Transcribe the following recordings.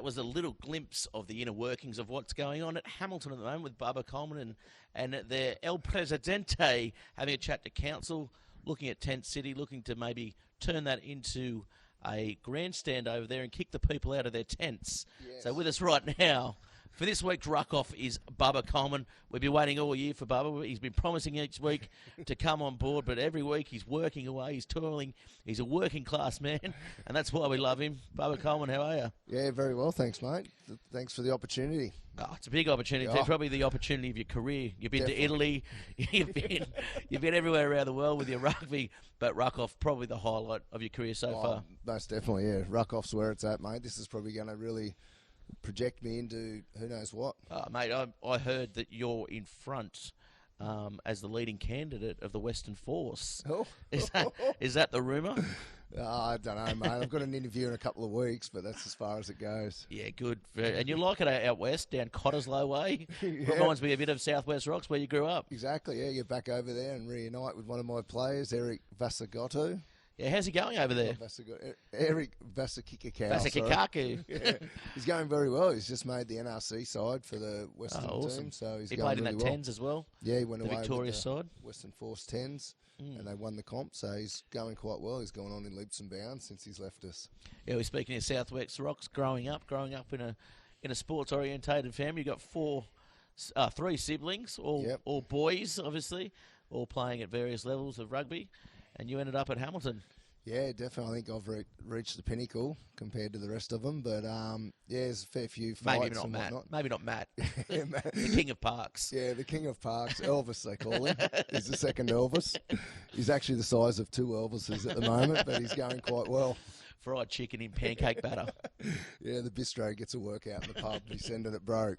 that was a little glimpse of the inner workings of what's going on at Hamilton at the moment with Bubba, Coleman and their El Presidente having a chat to council, looking at Tent City, looking to maybe turn that into a grandstand over there and kick the people out of their tents. Yes. So with us right now for this week's Ruck-Off is Bubba Coleman. We've been waiting all year for Bubba. He's been promising each week to come on board, but every week he's working away, he's toiling. He's a working class man, and that's why we love him. Bubba Coleman, how are you? Yeah, very well, thanks, mate. Thanks for the opportunity. Oh, it's a big opportunity. Oh. Probably the opportunity of your career. You've been Definitely. to Italy. You've been everywhere around the world with your rugby, but Ruck-Off probably the highlight of your career so far. Most definitely, yeah. Ruck-Off's where it's at, mate. This is probably going to really project me into who knows what. Mate, I heard that you're in front as the leading candidate of the Western Force. Oh. Is that the rumour? I don't know, mate. I've got an interview in a couple of weeks, but that's as far as it goes. Yeah, good. And you like it out west, down Cottesloe way? Yeah. Reminds me a bit of Southwest Rocks, where you grew up. Exactly, yeah. You're back over there and reunite with one of my players, Eric Vasagato. Yeah, how's he going over there? Eric Vasakikaku. Vasakikaku. Yeah. He's going very well. He's just made the NRC side for the Western team, so he's he going played in really that well. Tens as well. Yeah, he went the away Victoria with the side. Western Force Tens, and they won the comp, so he's going quite well. He's gone on in leaps and bounds since he's left us. Yeah, we're speaking of Southwest Rocks, growing up in a sports orientated family. You've got three siblings, all boys, obviously, all playing at various levels of rugby. And you ended up at Hamilton. Yeah, definitely. I think I've reached the pinnacle compared to the rest of them. But, yeah, there's a fair few fights and whatnot. Maybe not Matt. Yeah, Matt. The King of Parks. Yeah, the King of Parks. Elvis, they call him. He's the second Elvis. He's actually the size of two Elvises at the moment, but he's going quite well. Fried chicken in pancake batter. Yeah, the bistro gets a workout in the pub. He's sending it broke.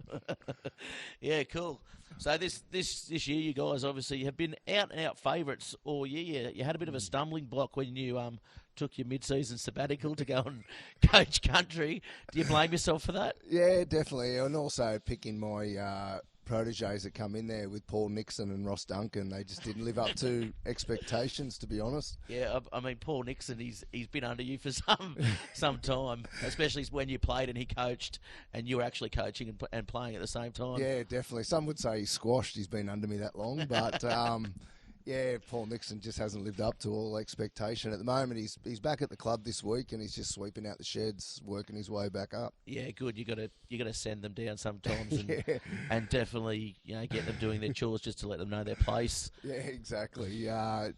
Yeah, cool. So this year, you guys obviously have been out and out favourites all year. You had a bit of a stumbling block when you took your mid-season sabbatical to go and coach country. Do you blame yourself for that? Yeah, definitely. And also picking my proteges that come in there with Paul Nixon and Ross Duncan, they just didn't live up to expectations, to be honest. Yeah, I mean, Paul Nixon, he's been under you for some time, especially when you played and he coached and you were actually coaching and playing at the same time. Yeah, definitely. Some would say he's squashed. He's been under me that long, but yeah, Paul Nixon just hasn't lived up to all expectation. At the moment, he's back at the club this week and he's just sweeping out the sheds, working his way back up. Yeah, good. You got to send them down sometimes and definitely get them doing their chores just to let them know their place. Yeah, exactly.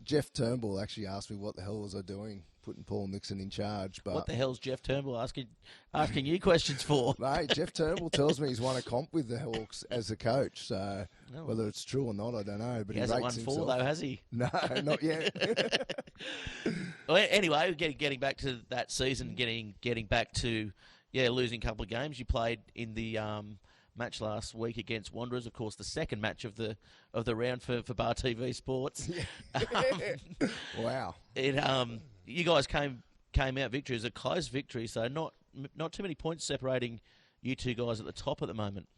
Jeff Turnbull actually asked me what the hell was I doing, putting Paul Nixon in charge. But what the hell's Jeff Turnbull asking you questions for? Mate, Jeff Turnbull tells me he's won a comp with the Hawks as a coach. So whether it's true or not, I don't know. But he hasn't rates won himself. 4 though, has he? No, not yet. Well, anyway, getting back to that season, getting back to losing a couple of games. You played in the match last week against Wanderers, of course, the second match of the round for Bar TV Sports. Wow. You guys came out victory. It was a close victory, so not too many points separating you two guys at the top at the moment.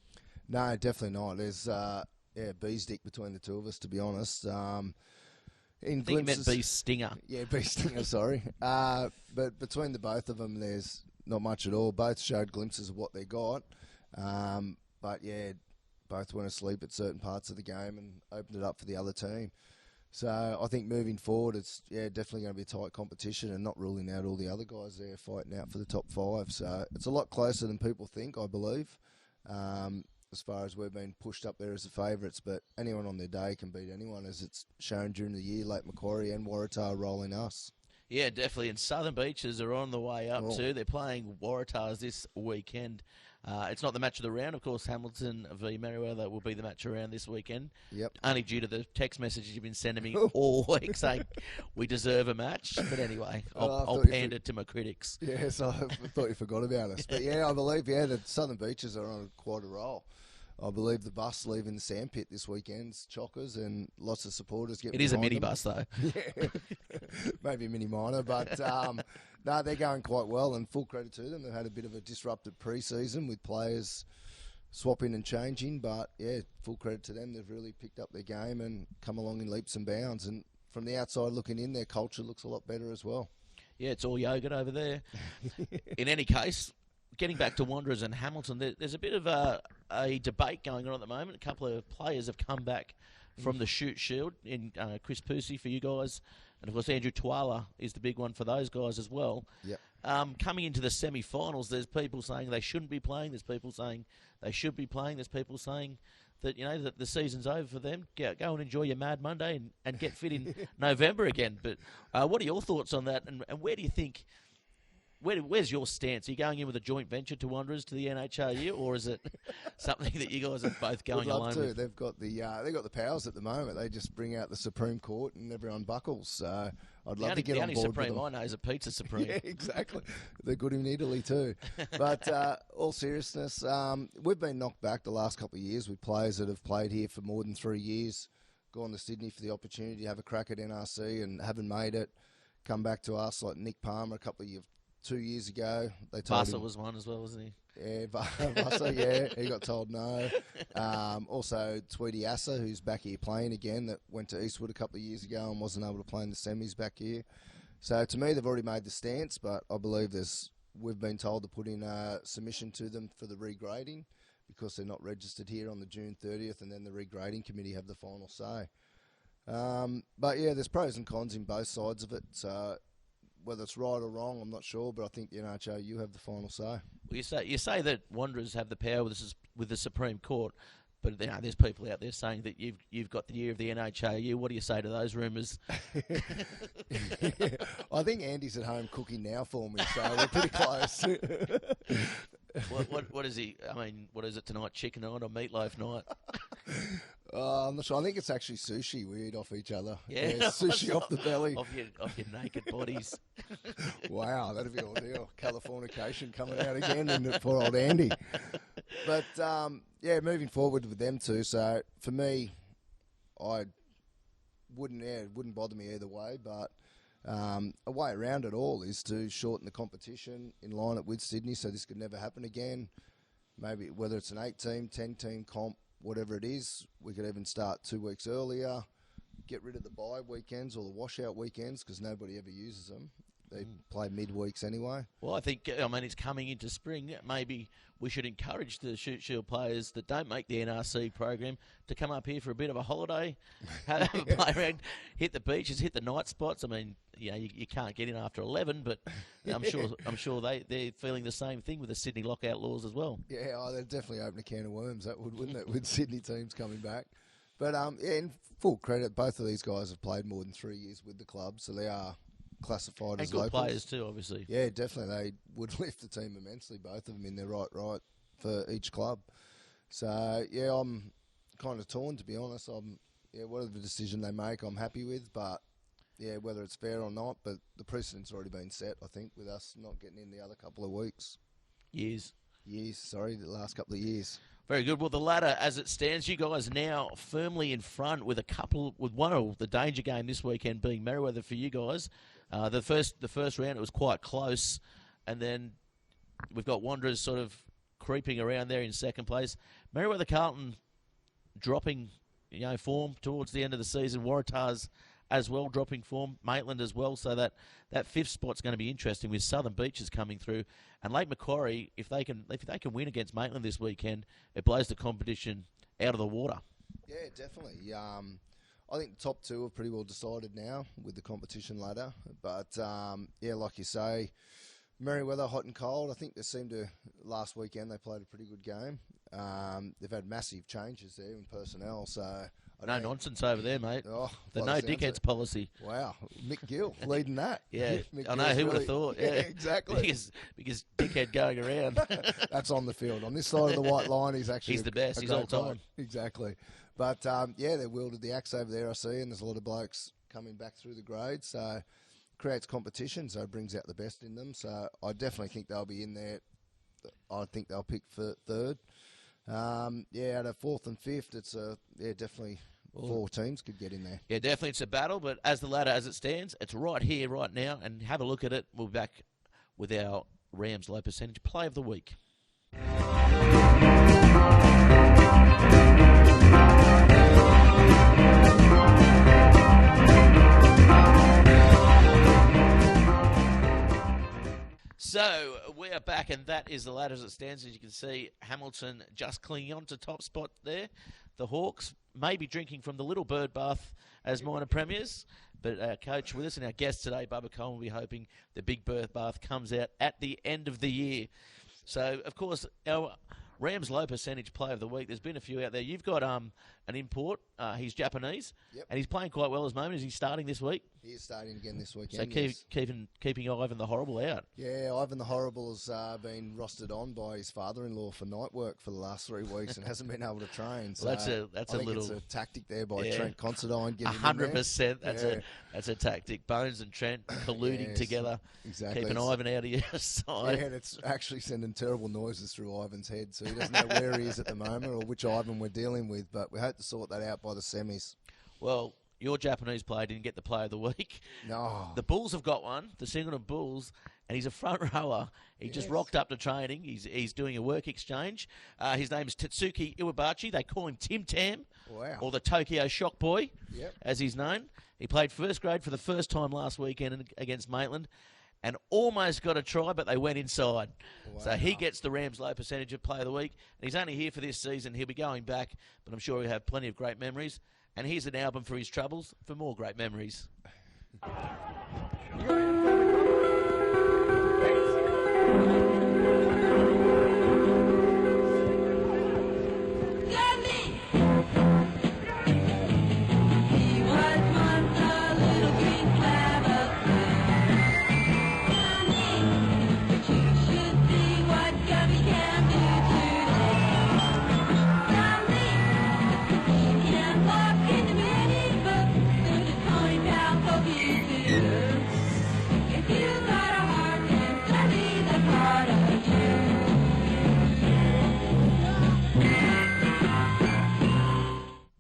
No, definitely not. There's bee's dick between the two of us, to be honest. I think you meant bee stinger. Yeah, bee stinger, sorry. But between the both of them, there's not much at all. Both showed glimpses of what they got. But yeah, both went asleep at certain parts of the game and opened it up for the other team. So I think moving forward, it's definitely going to be a tight competition and not ruling out all the other guys there fighting out for the top 5. So it's a lot closer than people think, I believe, as far as we've been pushed up there as the favourites. But anyone on their day can beat anyone, as it's shown during the year, like Macquarie and Waratahs rolling us. Yeah, definitely. And Southern Beaches are on the way up too. They're playing Waratahs this weekend. It's not the match of the round. Of course, Hamilton v Merriweather will be the match around this weekend. Yep. Only due to the text messages you've been sending me all week saying we deserve a match. But anyway, I'll pander to my critics. Yes, I thought you forgot about us. But yeah, I believe, the Southern Beaches are on quite a roll. I believe the bus leaving the sandpit this weekend's chockers and lots of supporters get. It is a mini bus though. Yeah, maybe a mini minor, but no, they're going quite well, and full credit to them. They've had a bit of a disrupted pre-season with players swapping and changing, but yeah, full credit to them. They've really picked up their game and come along in leaps and bounds. And from the outside looking in, their culture looks a lot better as well. Yeah, it's all yogurt over there. In any case, getting back to Wanderers and Hamilton, there's a bit of a debate going on at the moment. A couple of players have come back from the Shoot Shield in Chris Pusey for you guys. And, of course, Andrew Twala is the big one for those guys as well. Yep. Coming into the semi-finals, there's people saying they shouldn't be playing. There's people saying they should be playing. There's people saying that, that the season's over for them. Go and enjoy your Mad Monday and get fit in November again. But what are your thoughts on that? And where do you think... Where's your stance? Are you going in with a joint venture to Wanderers to the NHRU, or is it something that you guys are both going alone with? They've got the powers at the moment. They just bring out the Supreme Court and everyone buckles. So I'd love to get on board with them. The only Supreme I know is a Pizza Supreme. Yeah, exactly. They're good in Italy too. But all seriousness, we've been knocked back the last couple of years with players that have played here for more than 3 years, gone to Sydney for the opportunity to have a crack at NRC and haven't made it, come back to us like Nick Palmer a couple of years. 2 years ago, they told him... was one as well, wasn't he? Yeah, Vasa, yeah, he got told no. Also, Tweedy Asa, who's back here playing again, that went to Eastwood a couple of years ago and wasn't able to play in the semis back here. So, to me, they've already made the stance, but I believe we've been told to put in a submission to them for the regrading because they're not registered here on the June 30th, and then the regrading committee have the final say. But, yeah, there's pros and cons in both sides of it, so... Whether it's right or wrong, I'm not sure, but I think the NHRU have the final say. Well, you say that Wanderers have the power with the Supreme Court, but there's people out there saying that you've got the ear of the NHRU. What do you say to those rumours? I think Andy's at home cooking now for me, so we're pretty close. What is he? I mean, what is it tonight? Chicken night or meatloaf night? I'm not sure. I think it's actually sushi. We eat off each other. Yeah, sushi off the belly. Off your naked bodies. Wow, that'd be ordeal. Californication coming out again in poor old Andy. But, moving forward with them two. So, for me, it wouldn't bother me either way. But a way around it all is to shorten the competition, in line it with Sydney, so this could never happen again. Maybe whether it's an 8-team, 10-team comp, whatever it is, we could even start 2 weeks earlier, get rid of the bye weekends or the washout weekends because nobody ever uses them. They play midweeks anyway. Well, I think, it's coming into spring. Maybe we should encourage the Shoot Shield players that don't make the NRC program to come up here for a bit of a holiday, have a play around, hit the beaches, hit the night spots. I mean, you can't get in after 11, but I'm sure they're feeling the same thing with the Sydney lockout laws as well. Yeah, they'd definitely open a can of worms, that would, wouldn't it, with Sydney teams coming back. But, in full credit, both of these guys have played more than 3 years with the club, so they are classified as good locals. Players too, obviously. Yeah, definitely. They would lift the team immensely, both of them in their right for each club. So, I'm kind of torn, to be honest. Whatever decision they make, I'm happy with. But, whether it's fair or not, but the precedent's already been set, I think, with us not getting in the other couple of weeks. The last couple of years. Very good. Well, the ladder, as it stands, you guys now firmly in front with the danger game this weekend being Merewether for you guys. The first round, it was quite close, and then we've got Wanderers sort of creeping around there in second place. Merewether Carlton dropping, form towards the end of the season. Waratahs as well dropping form. Maitland as well. So that fifth spot's going to be interesting with Southern Beaches coming through, and Lake Macquarie. If they can win against Maitland this weekend, it blows the competition out of the water. Yeah, definitely. I think the top two are pretty well decided now with the competition ladder. But, like you say, Merewether, hot and cold. I think last weekend they played a pretty good game. They've had massive changes there in personnel. So no nonsense over there, mate. Oh, the no dickheads policy. Wow. Mick Gill leading that. Yeah, I know. Who would have thought? Yeah, exactly. Because dickhead going around. That's on the field. On this side of the white line, he's the best. He's all time. Exactly. But, they wielded the axe over there, I see, and there's a lot of blokes coming back through the grades. So creates competition, so it brings out the best in them. So I definitely think they'll be in there. I think they'll pick for third. Out of fourth and fifth, it's definitely 4 teams could get in there. Yeah, definitely it's a battle, but as the ladder as it stands, it's right here, right now, and have a look at it. We'll be back with our Rams low percentage play of the week. So So we are back, and that is the ladder as it stands. As you can see, Hamilton just clinging on to top spot there. The Hawks may be drinking from the little bird bath as minor premiers, but our coach with us and our guest today, Bubba Coleman, will be hoping the big bird bath comes out at the end of the year. So, of course, our Rams low percentage player of the week, there's been a few out there. You've got an import. He's Japanese, and he's playing quite well at the moment. Is he starting this week? He is starting again this weekend. So keeping Ivan the Horrible out. Yeah, Ivan the Horrible has been rostered on by his father-in-law for night work for the last 3 weeks and hasn't been able to train. So that's a little. It's a tactic there by Trent Considine. 100%. That's a tactic. Bones and Trent colluding together. Exactly. Keeping Ivan out of your side. Yeah, and it's actually sending terrible noises through Ivan's head, so he doesn't know where he is at the moment or which Ivan we're dealing with. But we hope to sort that out by the semis. Well, your Japanese player didn't get the player of the week. No. The Bulls have got one, the Singleton Bulls, and he's a front rower. He just rocked up to training. He's doing a work exchange. His name is Tatsuki Iwabachi. They call him Tim Tam, or the Tokyo Shock Boy, as he's known. He played first grade for the first time last weekend against Maitland and almost got a try, but they went inside. Wow. So he gets the Rams low percentage of player of the week. And he's only here for this season. He'll be going back, but I'm sure he'll have plenty of great memories. And here's an album for his troubles for more great memories.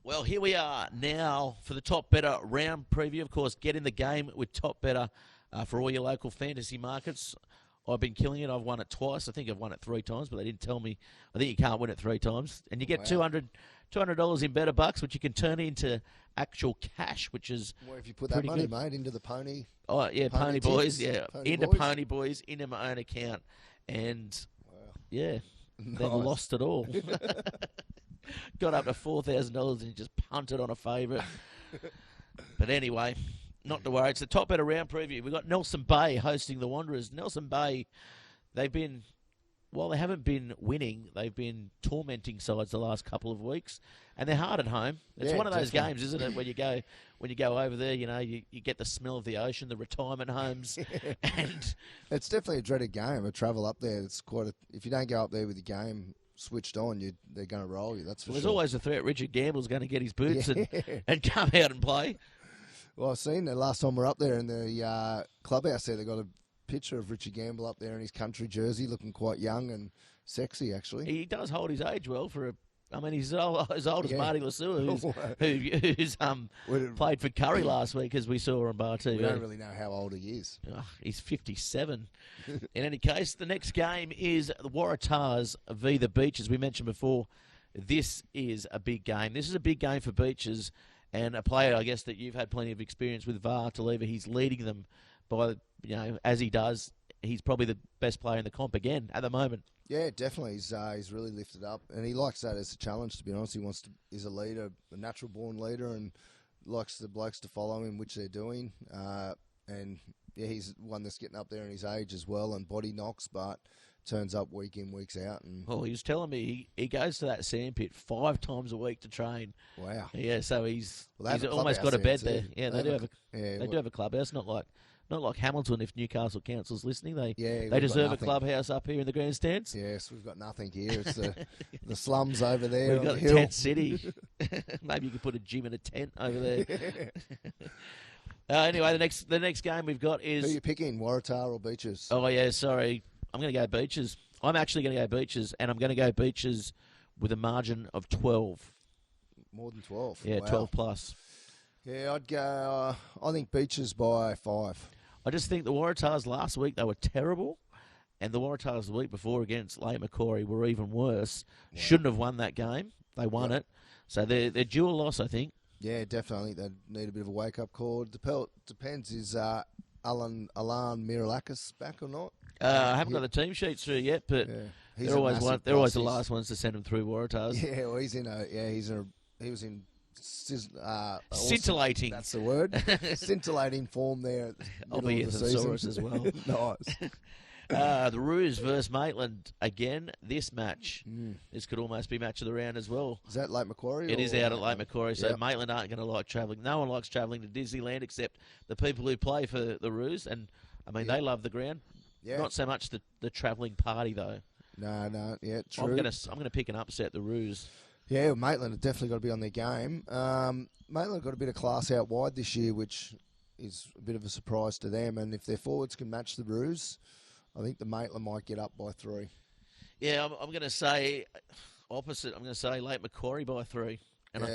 Well, here we are now for the Top Better round preview. Of course, get in the game with Top Better for all your local fantasy markets. I've been killing it. I've won it twice. I think I've won it 3 times, but they didn't tell me. I think you can't win it 3 times. And you get $200 in better bucks, which you can turn into actual cash, which is if you put that money, mate, into the pony. Oh, yeah, Pony Boys. Yeah, Pony Boys, into my own account. And, they've lost it all. Got up to $4,000 and just punted on a favourite. But anyway, not to worry. It's the Top Better round preview. We've got Nelson Bay hosting the Wanderers. Nelson Bay, they haven't been winning. They've been tormenting sides the last couple of weeks, and they're hard at home. It's one of those games, isn't it? When you go over there, you get the smell of the ocean, the retirement homes, and it's definitely a dreaded game. A travel up there, it's if you don't go up there with your game switched on, they're going to roll you. That's for sure. There's always a threat Richard Gamble's going to get his boots and come out and play. Well, I've seen the last time we're up there in the clubhouse there, they got a picture of Richard Gamble up there in his country jersey, looking quite young and sexy, actually. He does hold his age well he's as old as Marty Lasua, who's played for Curry last week, as we saw on Bar TV. We don't really know how old he is. He's 57. In any case, the next game is the Waratahs v. the Beach. As we mentioned before, this is a big game. This is a big game for Beaches, and a player, I guess, that you've had plenty of experience with, VAR Taliva. He's leading them by, as he does. He's probably the best player in the comp again at the moment. Yeah, definitely. He's really lifted up, and he likes that as a challenge. To be honest, he's a leader, a natural born leader, and likes the blokes to follow him, which they're doing. And he's one that's getting up there in his age as well, and body knocks, but turns up week in, weeks out. And he was telling me he goes to that sandpit 5 times a week to train. Wow. Yeah, so he's almost got a bed there. Yeah, they do have a clubhouse, not like Hamilton. If Newcastle Council's listening, they deserve a clubhouse up here in the grandstands. Yes, we've got nothing here. It's the slums over there. We've got a tent city. Maybe you could put a gym in a tent over there. Anyway, the next game we've got is... Who are you picking, Waratah or Beaches? Oh, yeah, sorry. I'm going to go Beaches. I'm actually going to go Beaches, and I'm going to go Beaches with a margin of 12. More than 12? Yeah, wow. 12 plus. Yeah, I'd go... I think Beaches by 5. I just think the Waratahs last week, they were terrible, and the Waratahs the week before against Macquarie were even worse. Wow. Shouldn't have won that game. They won it. So they're due a loss, I think. Yeah, definitely. They need a bit of a wake-up call. Depends, is Alan Miralakis back or not? I haven't got the team sheets through yet, but Yeah. they're always the last ones to send them through Waratahs. Yeah, well, he was in Scintillating. That's the word. Scintillating form there. I'll be a thesaurus as well. Nice. The Roos versus Maitland again. This match, this could almost be match of the round as well. Is that Lake Macquarie? It is out at Lake Macquarie, so Yep. Maitland aren't going to like travelling. No one likes travelling to Disneyland except the people who play for the Roos, and I mean they love the ground. Yeah. Not so much the travelling party though. No, yeah, true. I'm gonna pick an upset at the Roos. Yeah, well, Maitland have definitely got to be on their game. Maitland got a bit of class out wide this year, which is a bit of a surprise to them. And if their forwards can match the Roos, I think the Maitland might get up by 3. Yeah, I'm going to say opposite. I'm going to say Lake Macquarie by 3, and Yeah.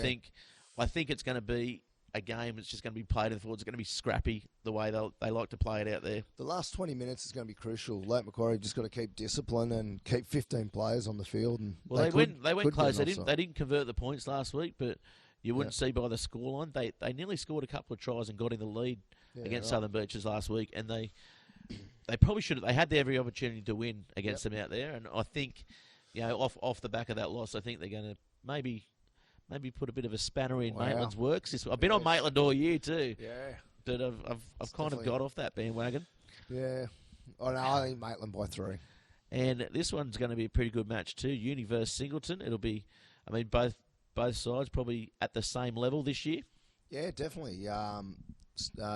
I think it's going to be a game that's just going to be played in the forwards. It's going to be scrappy the way they like to play it out there. The last 20 minutes is going to be crucial. Lake Macquarie have just got to keep discipline and keep 15 players on the field. And Well, they went close. They offside. didn't convert the points last week, but you wouldn't see by the scoreline. They nearly scored a couple of tries and got in the lead against Southern Beaches last week, and they probably should have. They had every opportunity to win against them out there, and I think, off the back of that loss, I think they're going to maybe put a bit of a spanner in Maitland's works. I've been on Maitland all year too, but I've kind of got off that bandwagon. Yeah. Oh, no, I think Maitland by 3. And this one's going to be a pretty good match too. Uni versus Singleton. It'll be, both sides probably at the same level this year. Yeah, definitely.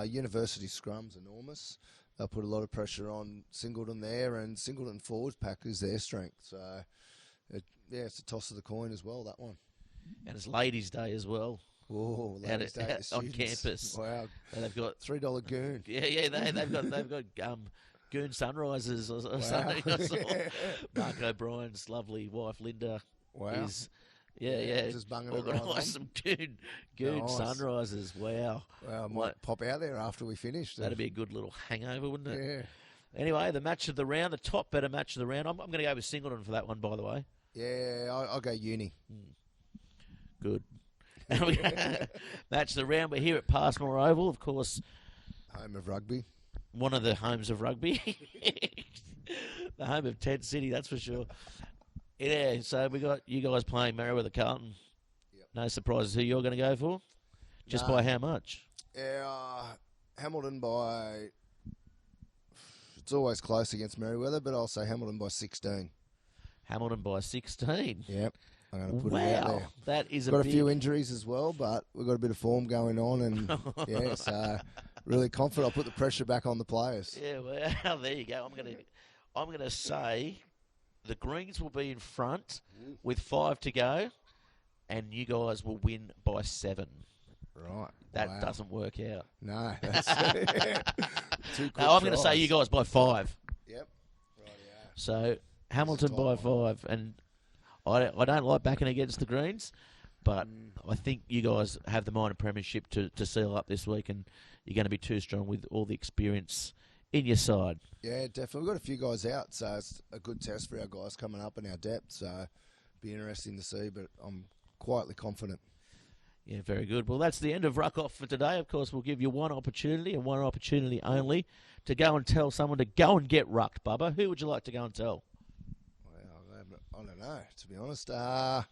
University scrum's enormous. They'll put a lot of pressure on Singleton there, and Singleton forwards pack is their strength. So, it's a toss of the coin as well, that one. And it's Ladies' Day as well. Oh, Ladies' Day to on students. campus. Wow. And they've got $3 goon. Yeah, they've got goon sunrises or something. I saw. Mark O'Brien's lovely wife Linda is Just bunging it right on. organised some goon Nice. sunrises. Wow. Well, I might pop out there after we finish. That'd be a good little hangover, wouldn't it? Yeah. Anyway, the match of the round, the top better match of the round. I'm going to go with Singleton for that one, by the way. Yeah, I'll go Uni. Good. Match of the round. We're here at Passmore Oval, of course. Home of rugby. One of the homes of rugby. The home of Tent City, that's for sure. Yeah, so we got you guys playing Merriweather Carlton. Yep. No surprises who you're going to go for? Just by how much? Yeah, Hamilton by... It's always close against Merriweather, but I'll say Hamilton by 16. Hamilton by 16. Yep. I'm going to put it out there. That is Got a few injuries as well, but we've got a bit of form going on, and so really confident. I'll put the pressure back on the players. Yeah, well, there you go. I'm going to say the Greens will be in front with 5 to go, and you guys will win by 7. Right. That doesn't work out. No. That's two quick No, I'm going to say tries. you guys by 5. Yep. Right, So Hamilton by 5, and I don't like backing against the Greens, but I think you guys have the minor premiership to seal up this week, and you're going to be too strong with all the experience in your side. Yeah, definitely. We've got a few guys out, so it's a good test for our guys coming up in our depth. So be interesting to see, but I'm quietly confident. Yeah, very good. Well, that's the end of Ruck Off for today. Of course, we'll give you one opportunity and one opportunity only to go and tell someone to go and get rucked, Bubba. Who would you like to go and tell? I don't know, to be honest. You're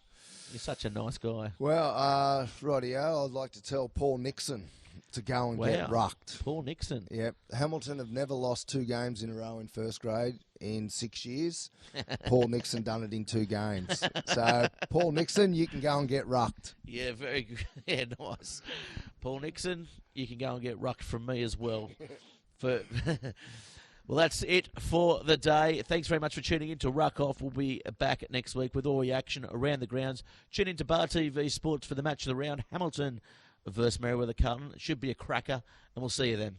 such a nice guy. Well, rightio, I'd like to tell Paul Nixon to go and get rucked. Paul Nixon. Yep. Hamilton have never lost 2 games in a row in first grade in 6 years. Paul Nixon done it in 2 games. So, Paul Nixon, you can go and get rucked. Yeah, very good. Yeah, nice. Paul Nixon, you can go and get rucked from me as well. Well, that's it for the day. Thanks very much for tuning in to Ruck Off. We'll be back next week with all the action around the grounds. Tune in to Bar TV Sports for the match of the round. Hamilton versus Merriweather Carlton. It should be a cracker, and we'll see you then.